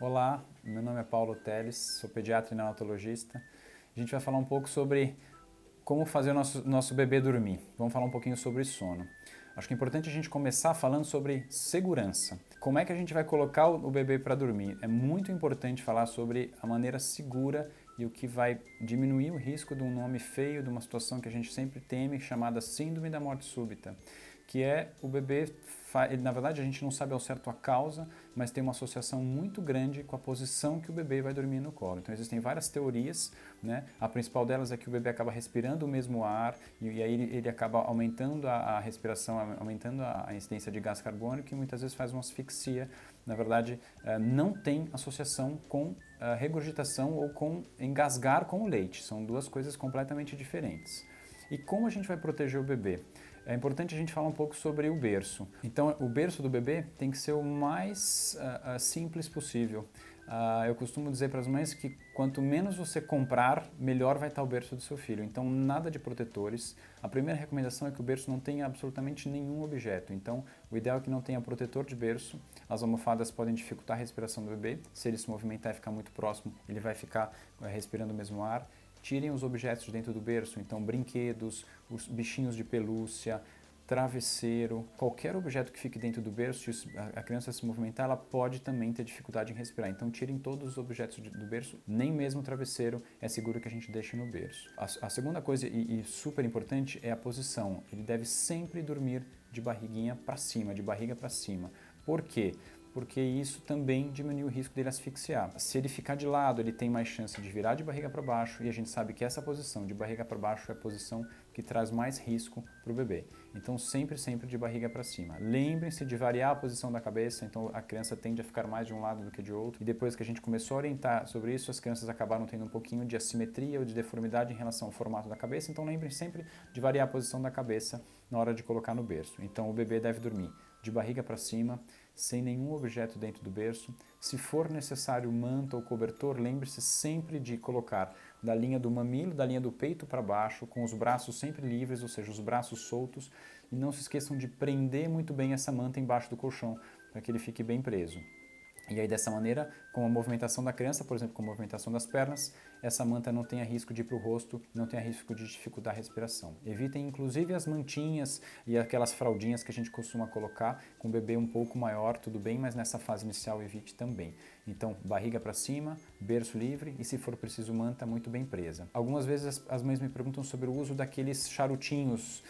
Olá, meu nome é Paulo Teles, sou pediatra e neonatologista. A gente vai falar um pouco sobre como fazer o nosso bebê dormir. Vamos falar um pouquinho sobre sono. Acho que é importante a gente começar falando sobre segurança. Como é que a gente vai colocar o bebê para dormir? É muito importante falar sobre a maneira segura e o que vai diminuir o risco de um nome feio, de uma situação que a gente sempre teme, chamada síndrome da morte súbita, que é o bebê, na verdade a gente não sabe ao certo a causa, mas tem uma associação muito grande com a posição que o bebê vai dormir no colo. Então existem várias teorias, né? A principal delas é que o bebê acaba respirando o mesmo ar e aí ele acaba aumentando a respiração, aumentando a incidência de gás carbônico e muitas vezes faz uma asfixia. Na verdade, não tem associação com regurgitação ou com engasgar com o leite. São duas coisas completamente diferentes. E como a gente vai proteger o bebê? É importante a gente falar um pouco sobre o berço. Então, o berço do bebê tem que ser o mais simples possível. Eu costumo dizer para as mães que quanto menos você comprar, melhor vai estar o berço do seu filho. Então, nada de protetores. A primeira recomendação é que o berço não tenha absolutamente nenhum objeto. Então, o ideal é que não tenha protetor de berço. As almofadas podem dificultar a respiração do bebê. Se ele se movimentar e ficar muito próximo, ele vai ficar respirando o mesmo ar. Tirem os objetos de dentro do berço, então brinquedos, os bichinhos de pelúcia, travesseiro, qualquer objeto que fique dentro do berço, se a criança se movimentar, ela pode também ter dificuldade em respirar. Então tirem todos os objetos do berço, nem mesmo o travesseiro é seguro que a gente deixe no berço. A segunda coisa, e super importante, é a posição. Ele deve sempre dormir de barriguinha para cima, de barriga para cima. Por quê? Porque isso também diminui o risco dele asfixiar. Se ele ficar de lado, ele tem mais chance de virar de barriga para baixo e a gente sabe que essa posição de barriga para baixo é a posição que traz mais risco para o bebê. Então sempre de barriga para cima. Lembrem-se de variar a posição da cabeça, então a criança tende a ficar mais de um lado do que de outro. E depois que a gente começou a orientar sobre isso, as crianças acabaram tendo um pouquinho de assimetria ou de deformidade em relação ao formato da cabeça. Então lembrem sempre de variar a posição da cabeça na hora de colocar no berço. Então o bebê deve dormir de barriga para cima, sem nenhum objeto dentro do berço. Se for necessário manta ou cobertor, lembre-se sempre de colocar da linha do mamilo, da linha do peito para baixo, com os braços sempre livres, ou seja, os braços soltos, e não se esqueçam de prender muito bem essa manta embaixo do colchão, para que ele fique bem preso. E aí dessa maneira, com a movimentação da criança, por exemplo, com a movimentação das pernas, essa manta não tenha risco de ir para o rosto, não tenha risco de dificultar a respiração. Evitem inclusive as mantinhas e aquelas fraldinhas que a gente costuma colocar com o bebê um pouco maior, tudo bem, mas nessa fase inicial evite também. Então, barriga para cima, berço livre e se for preciso manta muito bem presa. Algumas vezes as mães me perguntam sobre o uso daqueles charutinhos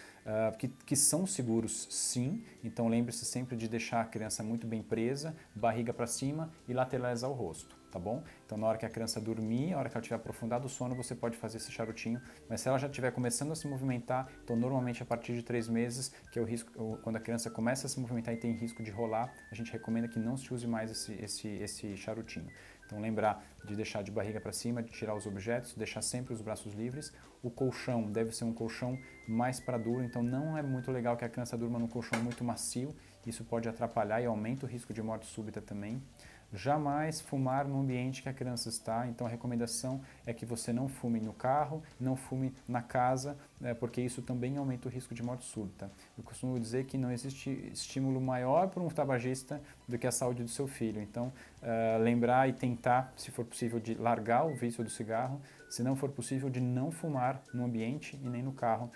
que são seguros sim, então lembre-se sempre de deixar a criança muito bem presa, barriga para cima e lateralizar o rosto, tá bom? Então na hora que a criança dormir, na hora que ela tiver aprofundado o sono, você pode fazer esse charutinho, mas se ela já estiver começando a se movimentar, então normalmente a partir de 3 meses, que é o risco, quando a criança começa a se movimentar e tem risco de rolar, a gente recomenda que não se use mais esse charutinho. Então lembrar de deixar de barriga para cima, de tirar os objetos, deixar sempre os braços livres. O colchão deve ser um colchão mais para duro, então não é muito legal que a criança durma num colchão muito macio, isso pode atrapalhar e aumenta o risco de morte súbita também. Jamais fumar no ambiente que a criança está, então a recomendação é que você não fume no carro, não fume na casa, porque isso também aumenta o risco de morte súbita. Eu costumo dizer que não existe estímulo maior para um tabagista do que a saúde do seu filho, então lembrar e tentar, se for possível, de largar o vício do cigarro, se não for possível, de não fumar no ambiente e nem no carro,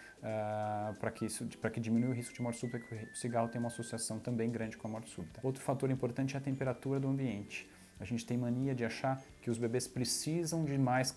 para que diminua o risco de morte súbita, porque o cigarro tem uma associação também grande com a morte súbita. Outro fator importante é a temperatura do ambiente. A gente tem mania de achar que os bebês precisam de mais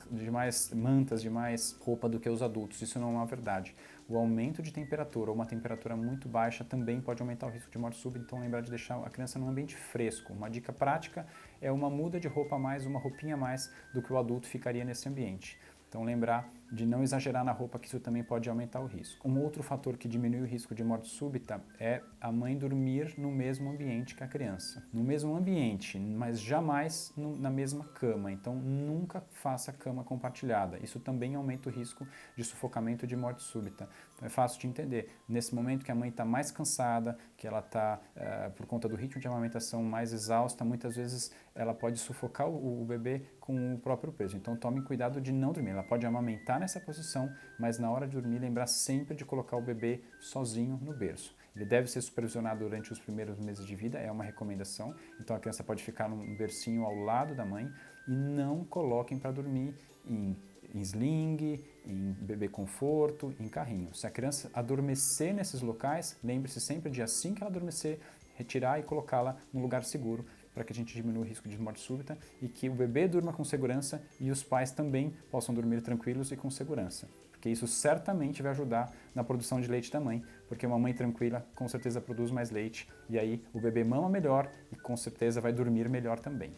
mantas, de mais roupa do que os adultos. Isso não é uma verdade. O aumento de temperatura ou uma temperatura muito baixa também pode aumentar o risco de morte súbita, então lembrar de deixar a criança num ambiente fresco. Uma dica prática é uma muda de roupa a mais, uma roupinha a mais do que o adulto ficaria nesse ambiente. Então lembrar de não exagerar na roupa, que isso também pode aumentar o risco. Um outro fator que diminui o risco de morte súbita é a mãe dormir no mesmo ambiente que a criança. No mesmo ambiente, mas jamais na mesma cama. Então nunca faça cama compartilhada. Isso também aumenta o risco de sufocamento e de morte súbita. Então é fácil de entender. Nesse momento que a mãe está mais cansada, que ela está, por conta do ritmo de amamentação, mais exausta, muitas vezes ela pode sufocar o bebê com o próprio peso. Então tome cuidado de não dormir. Ela pode amamentar nessa posição, mas na hora de dormir lembrar sempre de colocar o bebê sozinho no berço. Ele deve ser supervisionado durante os primeiros meses de vida, é uma recomendação. Então a criança pode ficar num bercinho ao lado da mãe e não coloquem para dormir em sling, em bebê conforto, em carrinho. Se a criança adormecer nesses locais, lembre-se sempre de assim que ela adormecer, retirar e colocá-la num lugar seguro para que a gente diminua o risco de morte súbita e que o bebê durma com segurança e os pais também possam dormir tranquilos e com segurança. Porque isso certamente vai ajudar na produção de leite da mãe, porque uma mãe tranquila com certeza produz mais leite e aí o bebê mama melhor e com certeza vai dormir melhor também.